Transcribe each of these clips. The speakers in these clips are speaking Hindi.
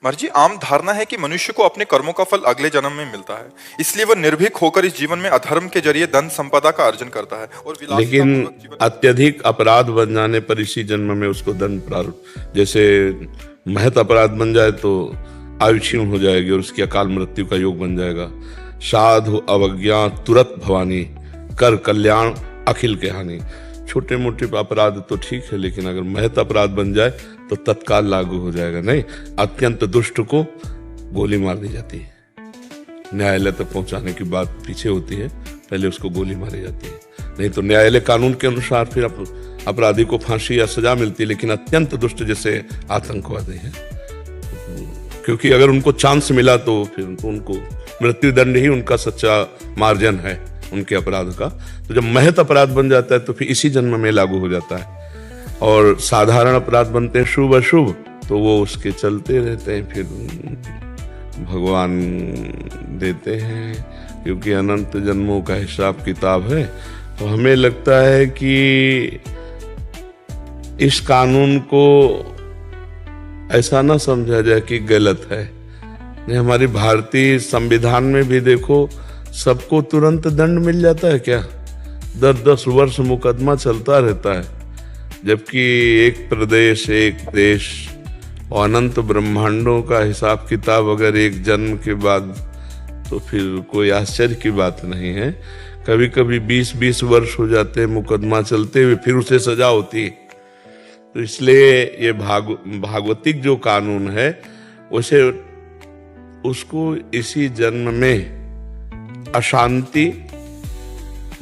महर्षि जी, आम धारणा है कि मनुष्य को अपने कर्मों का फल अगले जन्म में मिलता है, इसलिए वह निर्भीक होकर इस जीवन में अधर्म के जरिए धन संपदा का अर्जन करता है और विलासिता लेकिन पूर्वक जीवन। अत्यधिक अपराध बन जाने पर इसी जन्म में उसको दंड प्रारूप, जैसे महत अपराध बन जाए तो आयु क्षीण हो जाएगी और उसकी अकाल मृत्यु का योग बन जाएगा। साधु अवज्ञा तुरत भवानी, कर कल्याण अखिल के हानि। छोटे मोटे अपराध तो ठीक है, लेकिन अगर महत अपराध बन जाए तो तत्काल लागू हो जाएगा। नहीं, अत्यंत दुष्ट को गोली मार दी जाती है। न्यायालय तक पहुंचाने की बात पीछे होती है, पहले उसको गोली मारी जाती है। नहीं तो न्यायालय कानून के अनुसार फिर अपराधी को फांसी या सजा मिलती है। लेकिन अत्यंत दुष्ट जैसे आतंकवादी है, क्योंकि अगर उनको चांस मिला तो फिर उनको मृत्युदंड ही उनका सच्चा मार्जन है उनके अपराध का। तो जब महत अपराध बन जाता है तो फिर इसी जन्म में लागू हो जाता है। और साधारण अपराध बनते हैं शुभ अशुभ, तो वो उसके चलते रहते हैं, फिर भगवान देते हैं, क्योंकि अनंत जन्मों का हिसाब किताब है। तो हमें लगता है कि इस कानून को ऐसा ना समझा जाए कि गलत है। नहीं, हमारी भारतीय संविधान में भी देखो, सबको तुरंत दंड मिल जाता है क्या? 10-10 वर्ष मुकदमा चलता रहता है, जबकि एक प्रदेश एक देश और अनंत ब्रह्मांडों का हिसाब किताब अगर एक जन्म के बाद, तो फिर कोई आश्चर्य की बात नहीं है। कभी कभी 20-20 वर्ष हो जाते हैं मुकदमा चलते हुए, फिर उसे सजा होती है। तो इसलिए ये भागवतिक जो कानून है, उसे उसको इसी जन्म में अशांति,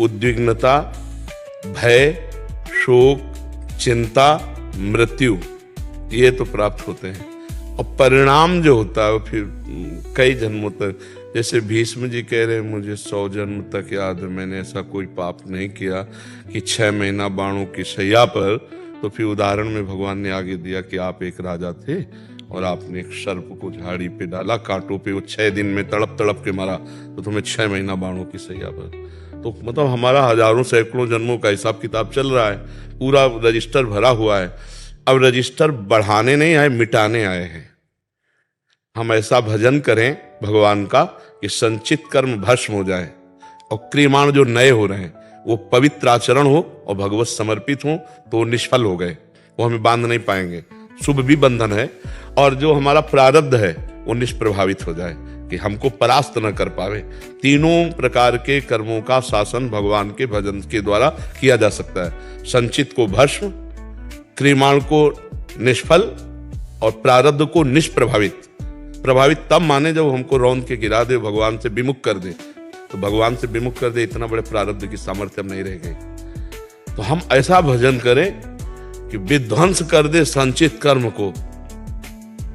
उद्विग्नता, भय, शोक, चिंता, मृत्यु, ये तो प्राप्त होते हैं। और परिणाम जो होता है वो फिर कई जन्मों तक, जैसे भीष्म जी कह रहे हैं, मुझे 100 जन्म तक याद है, मैंने ऐसा कोई पाप नहीं किया कि 6 महीना बाणों की शैया पर। तो फिर उदाहरण में भगवान ने आगे दिया कि आप एक राजा थे और आपने एक सर्प को झाड़ी पे डाला, कांटों पे, वो 6 दिन में तड़प तड़प के मारा, तो तुम्हें 6 महीना बाणों की सैया पर। तो मतलब हमारा हजारों सैकड़ों जन्मों का हिसाब किताब चल रहा है, पूरा रजिस्टर भरा हुआ है। अब रजिस्टर बढ़ाने नहीं आए, मिटाने आए हैं। हम ऐसा भजन करें भगवान का कि संचित कर्म भस्म हो जाए और क्रियमाण जो नए हो रहे हैं वो पवित्र आचरण हो और भगवत समर्पित हो, तो वो निष्फल हो गए, वो हमें बांध नहीं पाएंगे। शुभ भी बंधन है, और जो हमारा प्रारब्ध है वो निष्प्रभावित हो जाए कि हमको परास्त न कर पावे। तीनों प्रकार के कर्मों का शासन भगवान के भजन के द्वारा किया जा सकता है। संचित को भस्म, क्रियमाण को निष्फल और प्रारब्ध को निष्प्रभावित। प्रभावित तब माने जब हमको रौंद के गिरा दे, भगवान से विमुख कर दे। तो भगवान से विमुख कर दे, इतना बड़े प्रारब्ध की सामर्थ्य नहीं रह गई। तो हम ऐसा भजन करें कि विध्वंस कर दे संचित कर्म को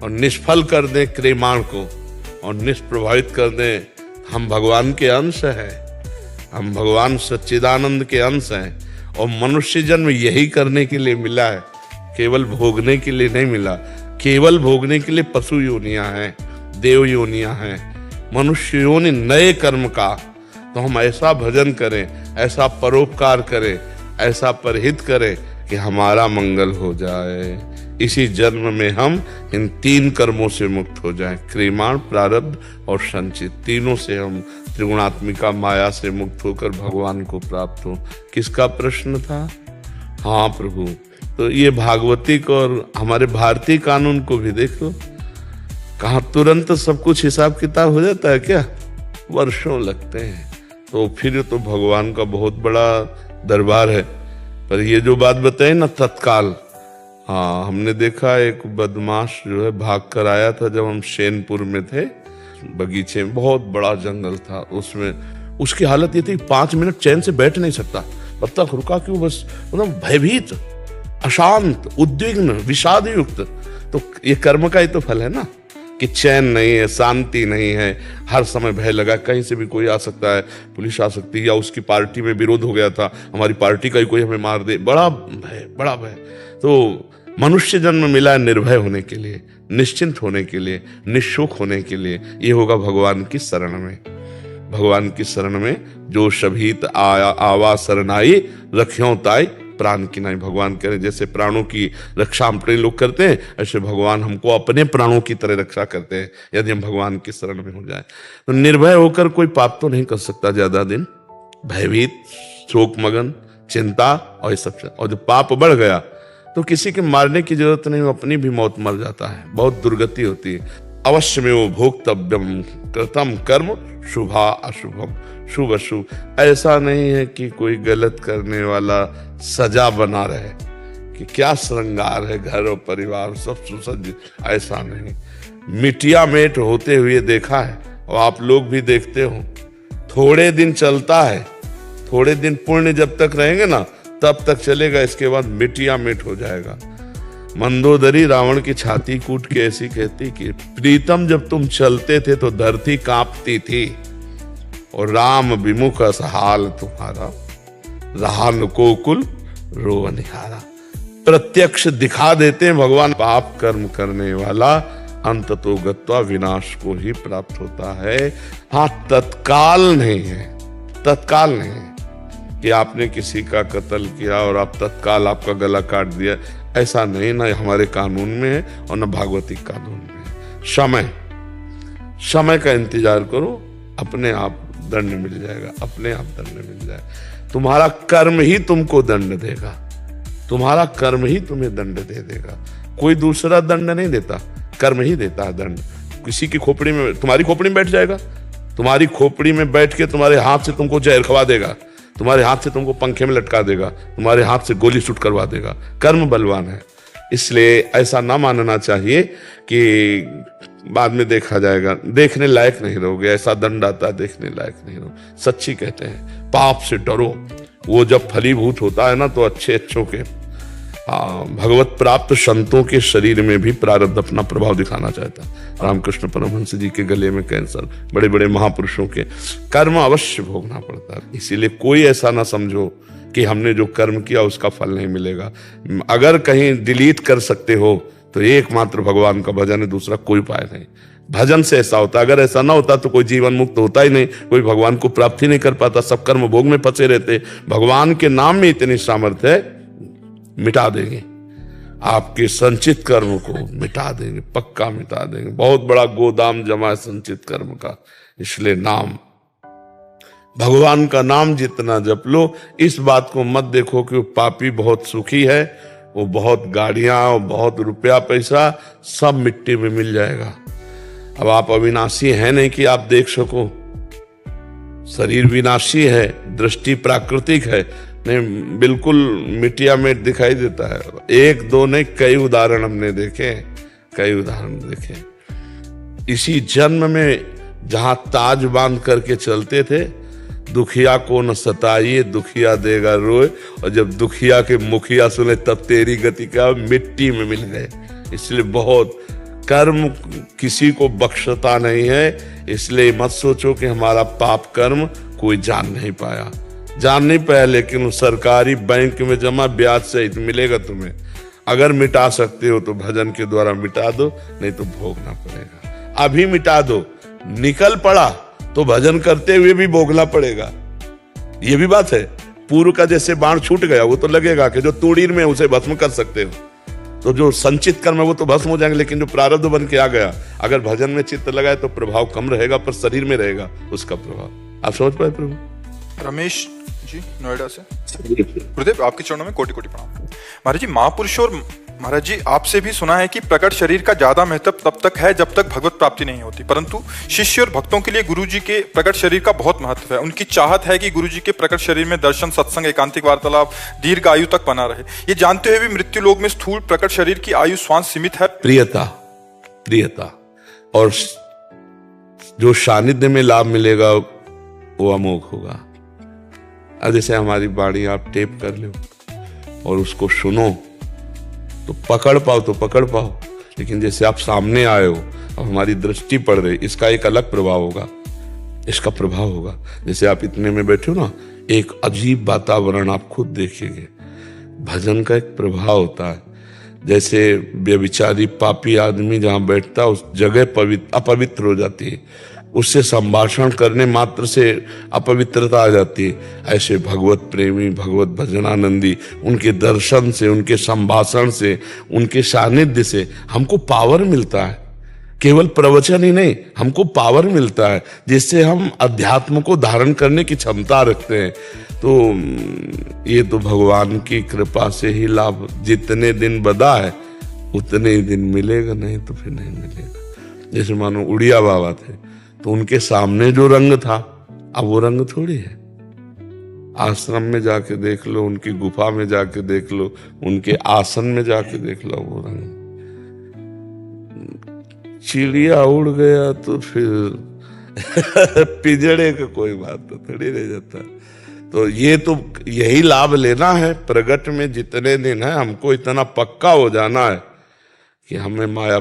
और निष्फल कर दे क्रियमाण को और निष्प्रभावित कर दे। हम भगवान के अंश हैं, हम भगवान सच्चिदानंद के अंश हैं, और मनुष्य जन्म यही करने के लिए मिला है, केवल भोगने के लिए नहीं मिला। केवल भोगने के लिए पशु योनियां हैं, देव योनियां हैं, मनुष्य योनि नए कर्म का। तो हम ऐसा भजन करें, ऐसा परोपकार करें, ऐसा परहित करें कि हमारा मंगल हो जाए। इसी जन्म में हम इन 3 कर्मों से मुक्त हो जाएं, क्रियमाण, प्रारब्ध और संचित। तीनों से हम त्रिगुणात्मिका माया से मुक्त होकर भगवान को प्राप्त हो। किसका प्रश्न था? हाँ प्रभु। तो ये भागवतिक और हमारे भारतीय कानून को भी देखो, कहाँ तुरंत सब कुछ हिसाब किताब हो जाता है क्या? वर्षों लगते हैं। तो फिर तो भगवान का बहुत बड़ा दरबार है। पर ये जो बात बताई ना तत्काल, हाँ, हमने देखा एक बदमाश जो है भाग कर आया था जब हम शेनपुर में थे। बगीचे में बहुत बड़ा जंगल था, उसमें उसकी हालत ये थी 5 मिनट चैन से बैठ नहीं सकता। तब तक रुका क्यों? बस मतलब भयभीत, अशांत, उद्विग्न, विषाद युक्त। तो ये कर्म का ही तो फल है ना, कि चैन नहीं है, शांति नहीं है, हर समय भय लगा, कहीं से भी कोई आ सकता है, पुलिस आ सकती है, या उसकी पार्टी में विरोध हो गया था, हमारी पार्टी का ही कोई हमें मार दे, बड़ा भय, बड़ा भय। तो मनुष्य जन्म मिला है निर्भय होने के लिए, निश्चिंत होने के लिए, निशोक होने के लिए। ये होगा भगवान की शरण में। भगवान की शरण में जो शभीत आया आवा शरणाई, रखियों ताई प्राण की नहीं भगवान करें। जैसे प्राणों की रक्षा हम अपने लोग करते हैं, ऐसे भगवान हमको अपने प्राणों की तरह रक्षा करते हैं यदि हम भगवान की शरण में हो जाए। तो निर्भय होकर कोई पाप तो नहीं कर सकता ज्यादा दिन, भयभीत, शोक मगन, चिंता और ये सब। और जब पाप बढ़ गया तो किसी के मारने की जरूरत नहीं, वो अपनी भी मौत मर जाता है, बहुत दुर्गति होती है। अवश्य में वो भोक्तव्यम कृतम कर्म शुभा अशुभम, शुभ अशुभ। ऐसा नहीं है कि कोई गलत करने वाला सजा बना रहे कि क्या श्रृंगार है घर और परिवार सब सुसज्जित, ऐसा नहीं। मिटिया मेट होते हुए देखा है और आप लोग भी देखते हो, थोड़े दिन चलता है, थोड़े दिन पुण्य जब तक रहेंगे ना तब तक चलेगा, इसके बाद मिटिया मिट हो जाएगा। मंदोदरी रावण की छाती कूट के ऐसी कहती कि प्रीतम जब तुम चलते थे तो धरती कांपती थी और राम विमुख असहाल तुम्हारा, रहा न कोकुल रोव निहारा। प्रत्यक्ष दिखा देते हैं भगवान, पाप कर्म करने वाला अंत तो गत्वा विनाश को ही प्राप्त होता है। हाँ, तत्काल नहीं है, तत्काल नहीं है कि आपने किसी का कत्ल किया और आप तत्काल आपका गला काट दिया, ऐसा नहीं, ना हमारे कानून में है और न भागवतिक कानून में है। समय, समय का इंतजार करो, अपने आप दंड मिल जाएगा, अपने आप दंड मिल जाएगा। तुम्हारा कर्म ही तुमको दंड देगा, तुम्हारा कर्म ही तुम्हें दंड दे देगा, कोई दूसरा दंड नहीं देता, कर्म ही देता है दंड। किसी की खोपड़ी में, तुम्हारी खोपड़ी में बैठ जाएगा, तुम्हारी खोपड़ी में बैठ के तुम्हारे हाथ से तुमको जहर खवा देगा, तुम्हारे हाथ से तुमको पंखे में लटका देगा, तुम्हारे हाथ से गोली शूट करवा देगा। कर्म बलवान है, इसलिए ऐसा ना मानना चाहिए कि बाद में देखा जाएगा, देखने लायक नहीं रहोगे, ऐसा दंड आता है देखने लायक नहीं रहोगे। सच्ची कहते हैं पाप से डरो, वो जब फलीभूत होता है ना तो अच्छे अच्छों के, भगवत प्राप्त संतों के शरीर में भी प्रारब्ध अपना प्रभाव दिखाना चाहता है। रामकृष्ण परमहंस जी के गले में कैंसर, बड़े बड़े महापुरुषों के कर्म अवश्य भोगना पड़ता है। इसीलिए कोई ऐसा ना समझो कि हमने जो कर्म किया उसका फल नहीं मिलेगा। अगर कहीं डिलीट कर सकते हो तो एकमात्र भगवान का भजन है, दूसरा कोई उपाय नहीं। भजन से ऐसा होता, अगर ऐसा ना होता तो कोई जीवन मुक्त होता ही नहीं, कोई भगवान को प्राप्ति नहीं कर पाता, सब कर्म भोग में फंसे रहते। भगवान के नाम में इतनी सामर्थ्य है, मिटा देंगे आपके संचित कर्म को, मिटा देंगे, पक्का मिटा देंगे। बहुत बड़ा गोदाम जमा है संचित कर्म का, इसलिए नाम, भगवान का नाम जितना जप लो। इस बात को मत देखो कि वो पापी बहुत सुखी है, वो बहुत गाड़ियां, बहुत रुपया पैसा सब मिट्टी में मिल जाएगा। अब आप अविनाशी हैं नहीं कि आप देख सको, शरीर विनाशी है, दृष्टि प्राकृतिक है, नहीं बिल्कुल मिटिया में दिखाई देता है। एक दो नहीं, कई उदाहरण हमने देखे, कई उदाहरण देखे। इसी जन्म में जहां ताज बांध करके चलते थे, दुखिया को न सताइए दुखिया देगा रोए, और जब दुखिया के मुखिया सुने तब तेरी गति क्या, मिट्टी में मिल गए। इसलिए बहुत कर्म किसी को बख्शता नहीं है, इसलिए मत सोचो कि हमारा पाप कर्म कोई जान नहीं पाया, जान नहीं पाया, लेकिन सरकारी बैंक में जमा ब्याज सहित मिलेगा तुम्हें। अगर मिटा सकते हो तो भजन के द्वारा मिटा दो, नहीं तो भोगना पड़ेगा। अभी मिटा दो, निकल पड़ा तो भजन करते हुए भी भोगना पड़ेगा। ये भी बात है, पूर्व का जैसे बाण छूट गया वो तो लगेगा कि जो तूड़ीर में उसे भस्म कर सकते हो, तो जो संचित कर्म है वो तो भस्म हो जाएंगे, लेकिन जो प्रारब्ध बन के आ गया, अगर भजन में चित्त लगाए तो प्रभाव कम रहेगा, पर शरीर में रहेगा उसका प्रभाव। आप समझ पाए प्रभु? रमेश जी नोएडा से। गुरुदेव आपके चरणों में कोटि कोटि प्रणाम। महाराज जी, महापुरुष और महाराज जी आपसे भी सुना है कि प्रकट शरीर का ज्यादा महत्व तब तक है जब तक भगवत प्राप्ति नहीं होती, परंतु शिष्य और भक्तों के लिए गुरु जी के प्रकट शरीर का बहुत महत्व है। उनकी चाहत है कि गुरु जी के प्रकट शरीर में दर्शन, सत्संग, एकांतिक वार्तालाप दीर्घ आयु तक बना रहे। ये जानते हुए भी मृत्यु लोक में स्थूल प्रकट शरीर की आयु श्वास सीमित है। प्रियता, प्रियता और जो सानिध्य में लाभ मिलेगा वो अमोघ होगा। अब जैसे हमारी बाणी आप टेप कर लो और उसको सुनो तो पकड़ पाओ तो पकड़ पाओ, लेकिन जैसे आप सामने आए हो, अब हमारी दृष्टि पड़ रही, इसका एक अलग प्रभाव होगा, इसका प्रभाव होगा। जैसे आप इतने में बैठे हो ना, एक अजीब वातावरण आप खुद देखेंगे। भजन का एक प्रभाव होता है, जैसे व्यभिचारी पापी आदमी जहां बैठता है उस जगह अपवित्र हो जाती है, उससे संभाषण करने मात्र से अपवित्रता आ जाती है। ऐसे भगवत प्रेमी, भगवत भजनानंदी, उनके दर्शन से, उनके संभाषण से, उनके सानिध्य से हमको पावर मिलता है। केवल प्रवचन ही नहीं, हमको पावर मिलता है जिससे हम अध्यात्म को धारण करने की क्षमता रखते हैं। तो ये तो भगवान की कृपा से ही लाभ, जितने दिन बदा है उतने ही दिन मिलेगा, नहीं तो फिर नहीं मिलेगा। जैसे मानो उड़िया बाबा थे, तो उनके सामने जो रंग था अब वो रंग थोड़ी है। आश्रम में जाके देख लो, उनकी गुफा में जाके देख लो, उनके आसन में जाके देख लो, वो रंग। चिड़िया उड़ गया तो फिर पिंजड़े का कोई बात तो थोड़ी रह जाता। तो ये तो यही लाभ लेना है। प्रगट में जितने दिन है हमको इतना पक्का हो जाना है कि हमें माया